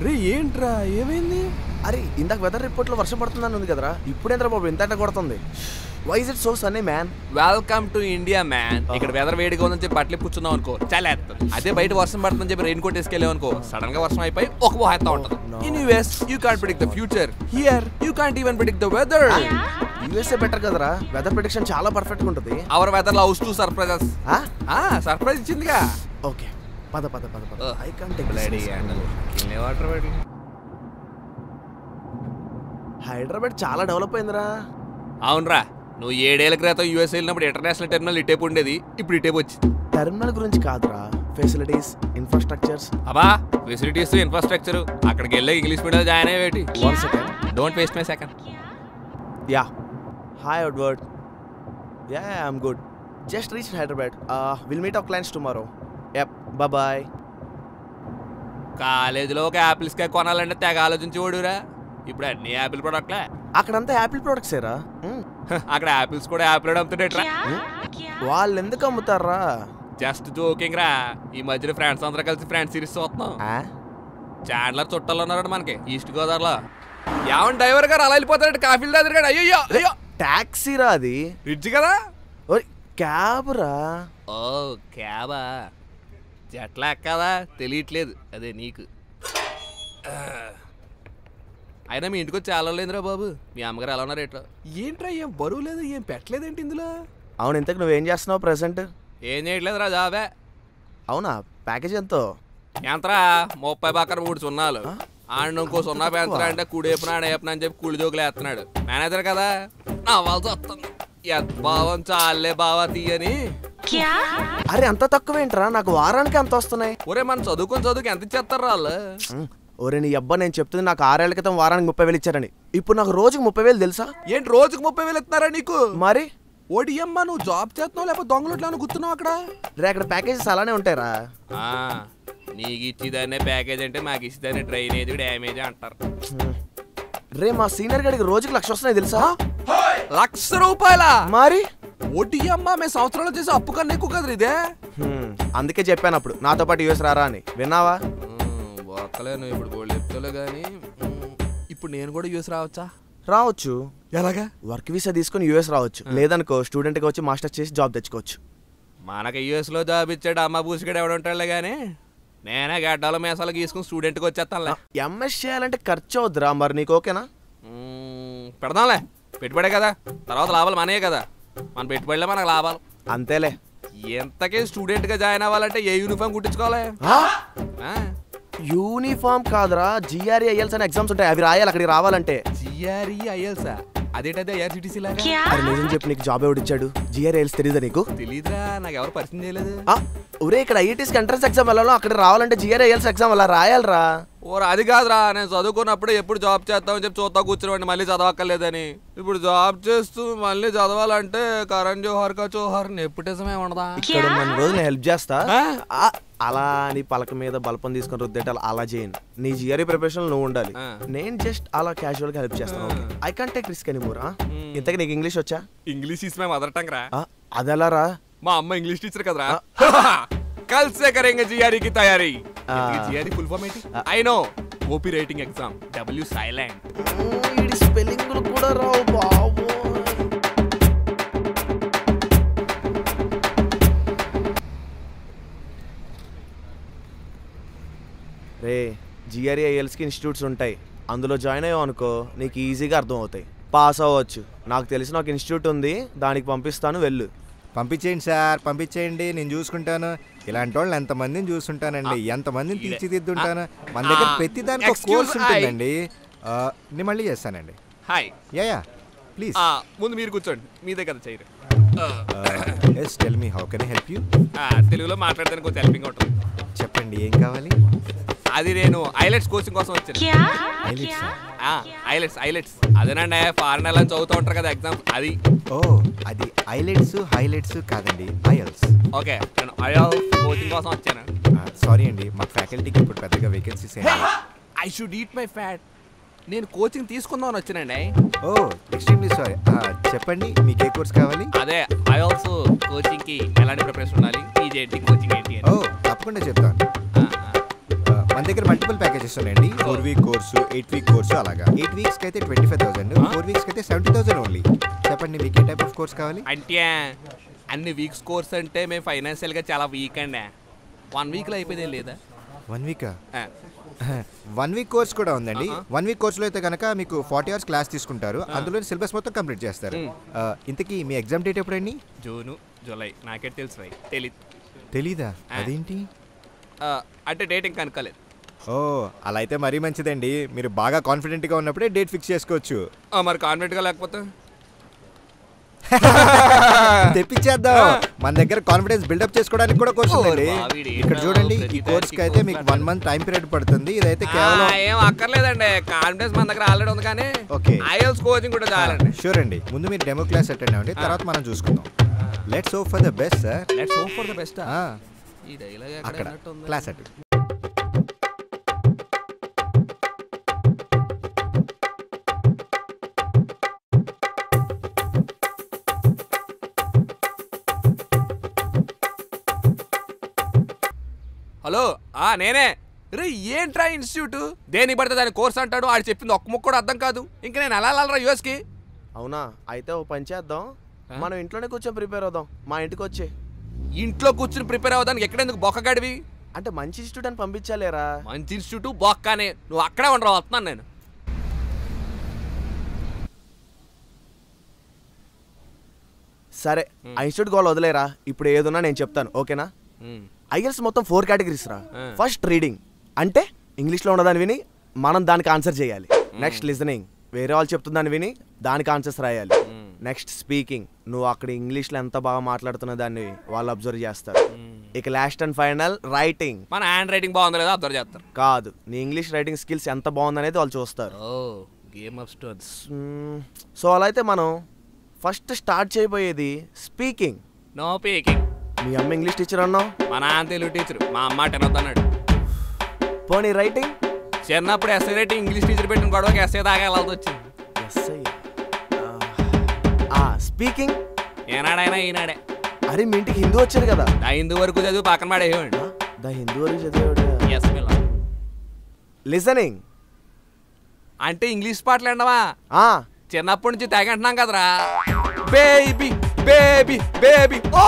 రే ఏంట్రా ఏమైంది? అరే ఇందాక వెదర్ రిపోర్ట్ లో వర్షం పడుతుందని ఉంది కదరా, ఇప్పుడేంద్రా బాబు ఇంత కొడుతుంది? Why is it so sunny man? Welcome to India man. ఇక్కడ వెదర్ వేడిగా ఉందని చెప్పి బట్టలు పుచ్చున్నాం అనుకో చలేస్తుంది. అదే బయట వర్షం పడుతుందని చెప్పి రెయిన్ కోట్ వేసుకెళ్ళాం అనుకో సడన్ గా వర్షం అయిపోయి ఒక పోహేస్తా ఉంటుంది. In US you can't predict the future, here you can't even predict the weather. USA better కదరా, వెదర్ ప్రిడిక్షన్ చాలా పర్ఫెక్ట్ గా ఉంటుంది. Our weather loves to surprises. Surprise ఇచ్చిందిగా. ఓకే పద పద పద పద. ఐ కాంట్ టేక్ వాటర్ పెట్టి. హైదరాబాద్ చాలా డెవలప్ అయిందిరా. అవునరా, నువ్వు 7 ఏళ్ల క్రితం యూఎస్ వెళ్ళినప్పుడు ఇంటర్నేషనల్ టెర్మినల్ ఇటేపు ఉండేది, ఇప్పుడు ఇటేపు వచ్చింది. టెర్మినల్ గురించి కాదురా, ఫెసిలిటీస్, ఇన్ఫ్రాస్ట్రక్చర్స్. అబ్బా ఫెసిలిటీస్ ఇన్ఫ్రాస్ట్రక్చర్ అక్కడికి వెళ్ళి ఇంగ్లీష్ మీడియం జాయిన్ అయ్యేటి. 1 second, don't waste my second. Yeah hi Edward. Yeah I'm good, just reach Hyderabad. Will meet our clients tomorrow. Yup bye bye. కాలేజీలో ఒక యాపిల్స్ కాయ కొనాలంటే తెగ ఆలోచించి ఓడురా. ఇప్పుడు అన్ని యాపిల్ ప్రొడక్ట్లే. అక్కడంతా యాపిల్ ప్రొడక్ట్స్ ఏరా. అక్కడ యాపిల్స్ కూడా యాపిల్ అమ్ముతుండేట్రా. వాళ్ళు ఎందుకు అమ్ముతారా? జస్ట్ జోకింగ్ రా. ఈ మధ్యన ఫ్రెండ్స్ అందరూ కలిసి ఫ్రెండ్స్ సిరీస్ చూస్తున్నాం. చాండ్లర్ చుట్టాలు ఉన్నాడు మనకి ఈస్ట్ గోదావరిలో. ఏమన్నా డ్రైవర్ గారు అలా వెళ్ళిపోతాడు కాఫీలు దగ్గర. అయ్యో అయ్యో టాక్సీ రా అది. రిడ్జ్ కదా. క్యాబ్ రా. ఓ క్యాబా, జట్లా ఎక్కదా తెలియట్లేదు అదే నీకు. అయినా మీ ఇంటికి వచ్చి చాలా లేదురా బాబు. మీ అమ్మగారు ఎలా ఉన్నారు ఎట్లా? ఏంట్రా ఏం బరువు లేదు ఏం పెట్టలేదేంటి ఇందులో? అవును, ఇంతకు నువ్వేం చేస్తున్నావు ప్రెసెంట్? ఏం చేయట్లేదు రా జాబే. అవునా, ప్యాకేజ్ ఎంతో? ఎంతరా 30 బాకర్ 3 సున్నాలు. ఆడు ఇంకో సున్నా పెంచరా అంటే కుడేపునా ఏపనా అని చెప్పి కుడి జోకులు వేస్తున్నాడు. మేనేజర్ కదా నవ్వాల్సి వస్తుంది. భావం చాలే బావా తీయని. అరే అంత తక్కువేంట్రా, నాకు వారానికి అంత వస్తున్నాయి. ఒరే మనం చదువుకి ఎంత ఇచ్చేస్తారు వాళ్ళు? ఒరే నీ అబ్బా, నేను చెప్తుంది నాకు 6 ఏళ్ల క్రితం వారానికి 30,000 ఇచ్చారని. ఇప్పుడు నాకు రోజుకి 30,000 తెలుసా? ఏంటి రోజుకి 30,000 ఇస్తున్నారా నీకు? మరి ఓడియమ్మా నువ్వు జాబ్ చేస్తున్నావు లేకపోతే దొంగలు గుర్తున్నావు అక్కడ? రే అక్కడ ప్యాకేజెస్ అలానే ఉంటాయిరా. నీకు ఇచ్చిదాన్నే ప్యాకేజ్ అంటే మాకు ఇచ్చిదాన్ని డ్రైనేజ్ డ్యామేజ్ అంటారు. రే మా సీనియర్ గడికి రోజుకి 1,00,000 వస్తున్నాయి తెలుసా? 1,00,000 రూపాయలా? మరి ఓడియమ్మా మేము సంవత్సరాలు చేసి అప్పు కన్నా ఎక్కువ కదా ఇదే. అందుకే చెప్పాను అప్పుడు నాతో పాటు యూఎస్ రారా అని. విన్నావా? ఒక్కలేను ఇప్పుడు గోల్డ్ చెప్తాలే కానీ. ఇప్పుడు నేను కూడా యూఎస్ రావచ్చా? రావచ్చు. ఎలాగా? వర్క్ వీసా తీసుకుని యూఎస్ రావచ్చు. లేదనుకో స్టూడెంట్గా వచ్చి మాస్టర్స్ చేసి జాబ్ తెచ్చుకోవచ్చు. మనకి యూఎస్ లో జాబ్ ఇచ్చాడు అమ్మ పూసిగడ ఎవడుంటాడులే కానీ నేనే గడ్డాల మేసాలు గీసుకుని స్టూడెంట్కి వచ్చేస్తానులే. ఎంఎస్ చేయాలంటే ఖర్చు అవుద్దిరా. మరి నీకు ఓకేనా? పెడదాంలే, పెట్టుబడే కదా, తర్వాత లాభాలు మనయే కదా. మన పెట్టుబడిలో మనకు లాభాలు అంతేలే. ఎంతకే స్టూడెంట్ గా జాయిన్ అవ్వాలంటే ఏ యూనిఫామ్ కుట్టించుకోవాలి? యూనిఫామ్ కాదురా, జిఆర్ఈ ఐఎల్స్ అనే ఎగ్జామ్స్ ఉంటాయి, అవి రాయాలి అక్కడికి రావాలంటే. జిఆర్ఈ ఐఎల్సా? అదేంటది ఐఆర్సిటిసి లాగా? అరే నిజం చెప్పి నీకు జాబ్ ఎవడు ఇచ్చాడు? జిఆర్ఈ ఐఎల్స్ తెలీదా నీకు? తెలీదురా, నాకు ఎవరు పరిచయం చేయలేదు. ఒరే ఇక్కడ ఐఐటీస్కి ఎంట్రన్స్ ఎగ్జామ్ వెళ్ళాలో అక్కడ రావాలంటే జిఆర్ఈ ఐఎల్స్ ఎగ్జామ్ అలా రాయాలరా. ఓరా అది కాదురా, నేను చదువుకున్నప్పుడు ఎప్పుడు జాబ్ చేస్తామని చెప్పి చూస్తా కూర్చోండి మళ్ళీ చదవక్కర్లేదని. ఇప్పుడు జాబ్ చేస్తూ మళ్ళీ చదవాలంటే కరణ్ జోహర్ కా చోహర్ నెప్పుటిజమే ఉండదా? ఇక్కడ మన రోజు నేను హెల్ప్ చేస్తా. అలా నీ పలక మీద బల్పం తీసుకొని రుద్దేటాలు అలా చేయను. నీ జిఆర్ఈ ప్రిపరేషన్ నువ్వు ఉండాలి, నేను జస్ట్ అలా క్యాజువల్ గా హెల్ప్ చేస్తాను. I can't take risk anymore. ఇంతకీ నీకు ఇంగ్లీష్ వచ్చా? English is my mother tongue రా. అదెలా రా? మా అమ్మ ఇంగ్లీష్ టీచర్ కదరా. कल से करेंगे जीआरई की तैयारी. जीआरई फुल फॉर्म ఏంటి? I know. OP writing exam. W silent. ఇది స్పెల్లింగ్ కూడా రావు బాబు. రే జిఆర్ఈ ఐఎల్స్కి ఇన్స్టిట్యూట్స్ ఉంటాయి, అందులో జాయిన్ అయ్యావు అనుకో నీకు ఈజీగా అర్థం అవుతాయి, పాస్ అవ్వచ్చు. నాకు తెలిసిన ఒక ఇన్స్టిట్యూట్ ఉంది, దానికి పంపిస్తాను, వెళ్ళు. పంపించేయండి సార్, పంపించేయండి, నేను చూసుకుంటాను. ఇలాంటి వాళ్ళు ఎంతమందిని చూసుంటానండి, ఎంతమందిని తీర్చిదిద్దుంటాను. మన దగ్గర ప్రతి దానికి ఒక కోర్స్ ఉంటుందండి. నేను మళ్ళీ చేస్తానండి. హాయ్. Ya please. ముందు మీరు కూర్చోండి, మీ దగ్గర చేయరు. Yes tell me how can I help you? తెలుగులో మాట్లాడడానికి కొంచెం హెల్పింగ్ ఉంటుంది. చెప్పండి ఏం కావాలి? అది నేను ఐలెట్స్ కోచింగ్ కోసం వచ్చాను. ఐలెట్స్ అదేనండి, ఫారెన్ వెళ్ళని చదువుతూ ఉంటారు కదా ఎగ్జామ్, అది. ఓ అది ఐలెట్స్ హైలైట్స్ కాదండి, ఐఎల్స్. ఓకే, నేను ఐఎల్స్ కోచింగ్ కోసం వచ్చాను. సారీ అండి, మా ఫ్యాకల్టీకి ఇప్పుడు పెద్దగా వేకెన్సీస్ ఏంటి? I should eat my fat. నేను కోచింగ్ తీసుకుందామని వచ్చానండి. ఓ ఎక్స్ట్రీమ్లీ సారీ. చెప్పండి మీకు ఏ కోర్స్ కావాలి? అదే ఐఎల్స్ కోచింగ్ కి ఎలాంటి ప్రిపరేషన్ ఉండాలి, పీజీటీ కోచింగ్ ఏంటి? ఓ తప్పకుండా చెప్తాను. మన దగ్గర మల్టిపుల్ ప్యాకేజెస్ ఉన్నాయండి. 4 వీక్ కోర్సు, 8 వీక్ కోర్సు, అలాగా 8 వీక్స్కి అయితే 25,000, 4 వీక్స్కి అయితే 70,000 ఓన్లీ. చెప్పండి మీకు ఏ టైప్ ఆఫ్ కోర్స్ కావాలి? అంటే అన్ని వీక్స్ కోర్స్ అంటే మేము ఫైనాన్షియల్గా చాలా వీక్ అండి. 1 వీక్లో అయిపోయింది లేదా? 1 వీకా? 1 వీక్ కోర్స్ కూడా ఉందండి. 1 వీక్ కోర్సులో అయితే కనుక మీకు 40 అవర్స్ క్లాస్ తీసుకుంటారు, అందులో సిలబస్ మొత్తం కంప్లీట్ చేస్తారు. ఇంతకీ మీ ఎగ్జామ్ డేట్ ఎప్పుడండి? June, July. నాకే తెలుసు. తెలీదా? అదేంటి? అంటే డేట్ ఇంకా అనుకోలేదు. ఓ, అలా అయితే మరీ మంచిదండి. మీరు బాగా కాన్ఫిడెంట్గా ఉన్నప్పుడే డేట్ ఫిక్స్ చేసుకోవచ్చు. మరి కాన్ఫిడెంట్గా లేకపోతే తెప్పించేద్దాం. మన దగ్గర కాన్ఫిడెన్స్ బిల్డప్ చేసుకోవడానికి కూడా కోర్స్ ఉందండి. ఇక్కడ చూడండి, ఈ కోర్స్ కి అయితే మీకు 1 మంత్ టైం పీరియడ్ పడుతుంది. ఇదైతే కేవలం ఏం అక్కర్లేదండి. కాన్ఫిడెన్స్ మన దగ్గర ఆల్రెడీ ఉంది. కానీ ఓకే, ఐఎల్స్ కోచింగ్ కూడా చాలండి. షూర్ అండి. ముందు మీరు డెమో క్లాస్ అటెండ్ అవ్వండి, తర్వాత మనం చూసుకుందాం. Let's hope for the best sir. Let's hope for the best. ఈ డైలాగ్ అక్కడ క్లాస్ అటెండ్. హలో, నేనే. రే ఏంట్రా ఇన్స్టిట్యూట్? దేనికి పడితే దాని కోర్స్ అంటాడు. ఆడు చెప్పింది ఒక్క ముక్క కూడా అర్థం కాదు. ఇంకా నేను ఎలా వెళ్ళరా యూఎస్కి? అవునా? అయితే ఓ పని చేద్దాం, మనం ఇంట్లోనే కూర్చొని ప్రిపేర్ అవుదాం. మా ఇంటికి వచ్చే. ఇంట్లో కూర్చుని ప్రిపేర్ అవ్వడానికి ఎక్కడెందుకు బొక్కగాడివి? అంటే మంచి ఇన్స్టిట్యూట్ అని పంపించాలేరా? మంచి ఇన్స్టిట్యూట్ బొక్కనే. నువ్వు అక్కడే ఉండరా, వస్తున్నాను నేను. సరే, ఆ ఇన్స్టిట్యూట్ గోల్ వదిలేరా. ఇప్పుడు ఏదున్నా నేను చెప్తాను, ఓకేనా? ఐఎల్స్ మొత్తం 4 కేటగిరీస్ రా. ఫస్ట్ రీడింగ్, అంటే ఇంగ్లీష్లో ఉన్నదాన్ని విని మనం దానికి ఆన్సర్ చేయాలి. నెక్స్ట్ లిజనింగ్, వేరే వాళ్ళు చెప్తుందని విని దానికి ఆన్సర్స్ రాయాలి. నెక్స్ట్ స్పీకింగ్, నువ్వు అక్కడ ఇంగ్లీష్లో ఎంత బాగా మాట్లాడుతున్న దాన్ని వాళ్ళు అబ్జర్వ్ చేస్తారు. ఇక లాస్ట్ అండ్ ఫైనల్ రైటింగ్. మన హ్యాండ్ రైటింగ్ బాగుంది లేదా అబ్జర్వ్ చేస్తారు. కాదు, నీ ఇంగ్లీష్ రైటింగ్ స్కిల్స్ ఎంత బాగుందనేది వాళ్ళు చూస్తారు. Game of stones. సో అలా అయితే మనం ఫస్ట్ స్టార్ట్ చేయబోయేది స్పీకింగ్. No speaking. మీ అమ్మ ఇంగ్లీష్ టీచర్ అన్నావు, మా నాన్న తెలుగు టీచర్, మా అమ్మ 10th అన్నాడు. పోనీ రైటింగ్? చిన్నప్పుడు ఎస్ఐ రైటింగ్ ఇంగ్లీష్ టీచర్ పెట్టిన గొడవకి ఎస్ఐ దాకా వెళ్ళాల్సి వచ్చింది. స్పీకింగ్ ఏనాడైనా ఈనాడే. అరే మీ ఇంటికి హిందూ వచ్చారు కదా, నా హిందూ వరకు చదివి పక్కన పడేవాడు. దా హిందూ వరకు చదివాడు. లిజనింగ్ అంటే ఇంగ్లీష్ పాటలు ఎండవా? చిన్నప్పటి నుంచి తెగంటున్నాం కదరా. Baby baby baby oh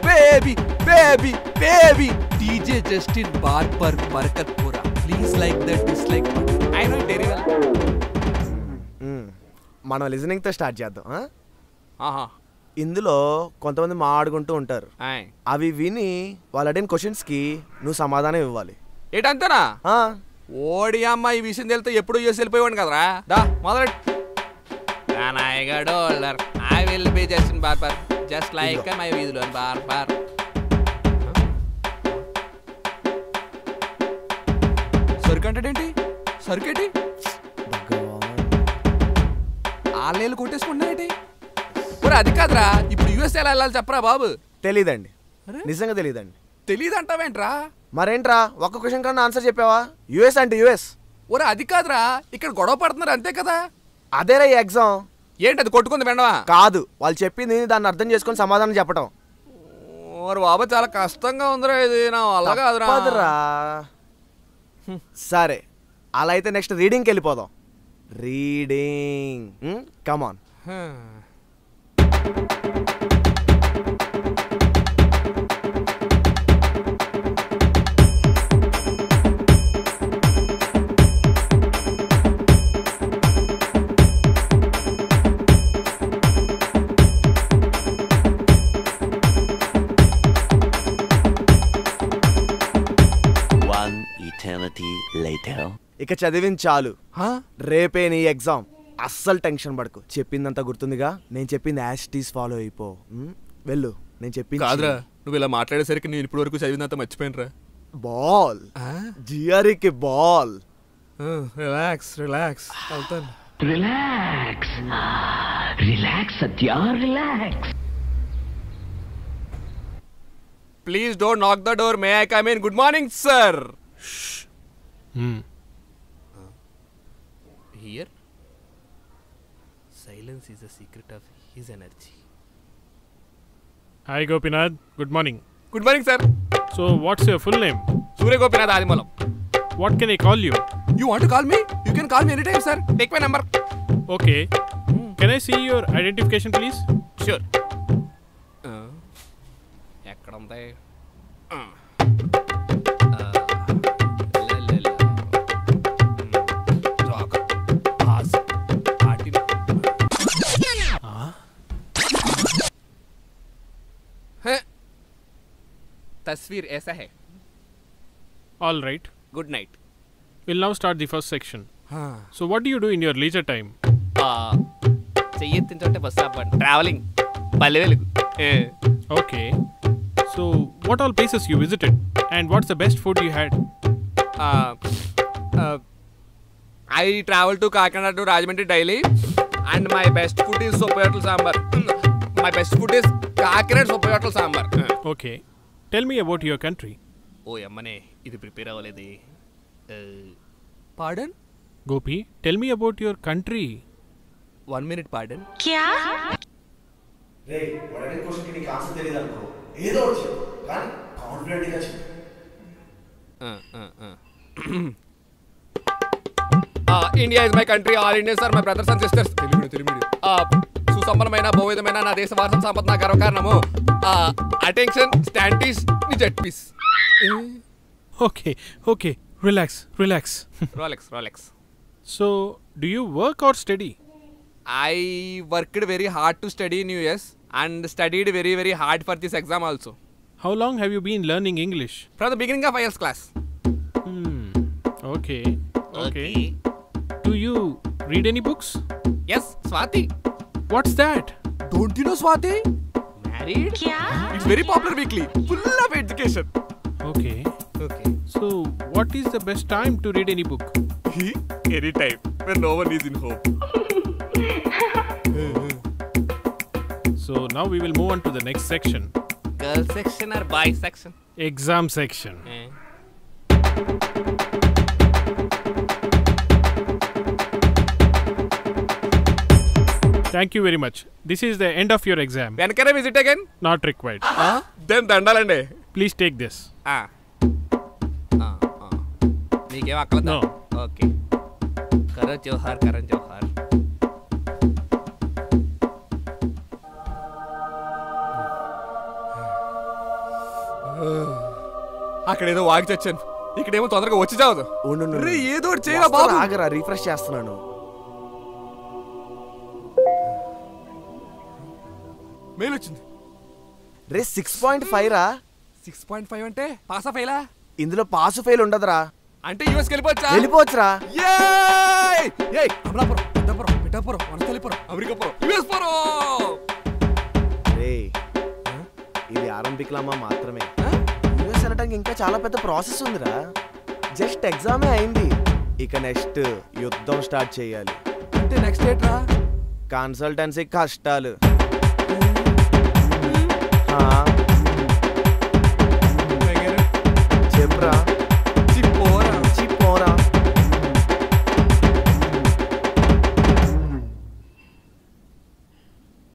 baby baby baby DJ Justin Bieber Barkatpura please like that dislike I know it very well. మనం లిజనింగ్ తో స్టార్ట్ చేద్దాం. ఇందులో కొంతమంది మాట్లాడుకుంటూ ఉంటారు, అవి విని వాళ్ళు అడిగిన క్వశ్చన్స్ కి నువ్వు సమాధానం ఇవ్వాలి. ఏంటంతేనా? ఓడి అమ్మ, ఈ విషయం తెలితే ఎప్పుడు యూఎస్ వెళ్ళిపోయాడు కదరా. దా మొదలెట్. I will be Justin Barber, just like my వీధిలో బార్బర్. సరుకంటేంటి? సరుకేటి? ఆన్లైన్లో కొట్టేసుకుంటున్నారేంటి? మరి అది కాదురా, ఇప్పుడు యూఎస్ ఎలా వెళ్ళాలి చెప్పరా బాబు? తెలీదండి, నిజంగా తెలీదండి. తెలీదంటావేంట్రా? మరేంట్రా, ఒక్క క్వశ్చన్ కన్నా ఆన్సర్ చెప్పావా? యూఎస్ అంటే యూఎస్. ఒరే అది కాదురా, ఇక్కడ గొడవ పడుతున్నారు అంతే కదా. అదేరా ఈ ఎగ్జామ్. ఏంటి అది కొట్టుకుంది బెండవా? కాదు, వాళ్ళు చెప్పింది దాన్ని అర్థం చేసుకొని సమాధానం చెప్పటం. మరి బాబా చాలా కష్టంగా ఉందిరా ఇది, నా వల్ల కాదురా. సరే, అలా అయితే నెక్స్ట్ రీడింగ్కి వెళ్ళిపోదాం. రీడింగ్, కమాన్. ఇక చదివింది చాలు, రేపే నీ ఎగ్జామ్. అస్సలు టెన్షన్ పడకు, చెప్పిందంతా గుర్తుందిగా. నేను చెప్పింది యాజ్ ఇట్ ఈజ్ ఫాలో అయిపో. వెళ్ళు, నేను చెప్పింది కాదురా. నువ్వు ఇలా మాట్లాడేసరికి నేను ఇప్పటి వరకు చదివినంత మర్చిపోయినరా. బాల్, జిఆర్ఈకి ball. Relax relax relax relax Satya relax. Please don't knock the door, may I come in? Good morning sir. Here, silence is the secret of his energy. Hi Gopinath, good morning. Good morning sir. So what's your full name? Surya Gopinath Adimulam. What can I call you? You want to call me? You can call me anytime, sir. Take my number. Okay. Can I see your identification, please? Sure. ఎక్కడ ఉంది? तस्वीर ऐसा है. All right. Good night. We'll now start the first section. So what do you do in your leisure time? చెయ్యెత్తించోటే bus ఆపండి. Travelling. Palle Velugu. Okay. So what all places you visited? And what's the best food you had? I travel to Kakinada to Rajahmundry daily, and my best food is sopayatal sambar. My best food is Kakinada sopayatal sambar. Okay. Tell me about your country. ఓ అమ్మనే ఇది prepare అవ్వలేదు. Pardon? Gopi, tell me about your country. 1 minute pardon. రే వాడే question కి answer తెలియదు అనుకో ఏదో ఒకటి చెప్పు కానీ కాన్ఫిడెంట్ గా చెప్పు. India is my country. All Indians are my brothers and sisters. Telugu. సుసంపన్నమైన బహువిధమైన నా దేశ వారసత్వ సంపద నా గర్వకారణము. అటెన్షన్ స్టాంటీస్ ని జెట్ పీస్. Okay. Relax. Rolex. So, do you work or study? I worked very hard to study in US and studied very, very hard for this exam also. How long have you been learning English? From the beginning of IELTS class. Okay. Do you read any books? Yes, Swati. What's that? Don't you know Swati? Married? It's very popular weekly. Full of education. Okay. So, what is the best time to read any book? Anytime, when no one is in home. So, now we will move on to the next section. Girl section or boy section? Exam section. Thank you very much. This is the end of your exam. When can I visit again? Not required. Then dandalande. Please take this. నీకేం అక్కలదా? No. Okay. Karan Johar. అక్కడేదో వాకి చచ్చాను, ఇక్కడేమో తొందరగా వచ్చి చావదు. ఏదో ఒకటి చేయరా బాబు. ఆగరా, రిఫ్రెష్ చేస్తున్నాను. మెయిల్ వచ్చింది. రే 6.5 రా. 6.5 అంటే పాసా ఫెయిలా? ఇందులో పాస్ ఫెయిల్ ఉండదురా. అంటే యూఎస్ వెళ్ళిపోవచ్చురా. అమలాపురం, పిఠాపురం, వనస్థలిపురం, అమెరికాపురం, యూఎస్ పురం. రే ఇది ఆరంభికలామా మాత్రమే. యూఎస్ అనడానికి ఇంకా చాలా పెద్ద ప్రాసెస్ ఉందిరా. జస్ట్ ఎగ్జామే అయింది. ఇక నెక్స్ట్ యుద్ధం స్టార్ట్ చేయాలి. అంటే నెక్స్ట్ ఏంట్రా? కన్సల్టెన్సీ కష్టాలు.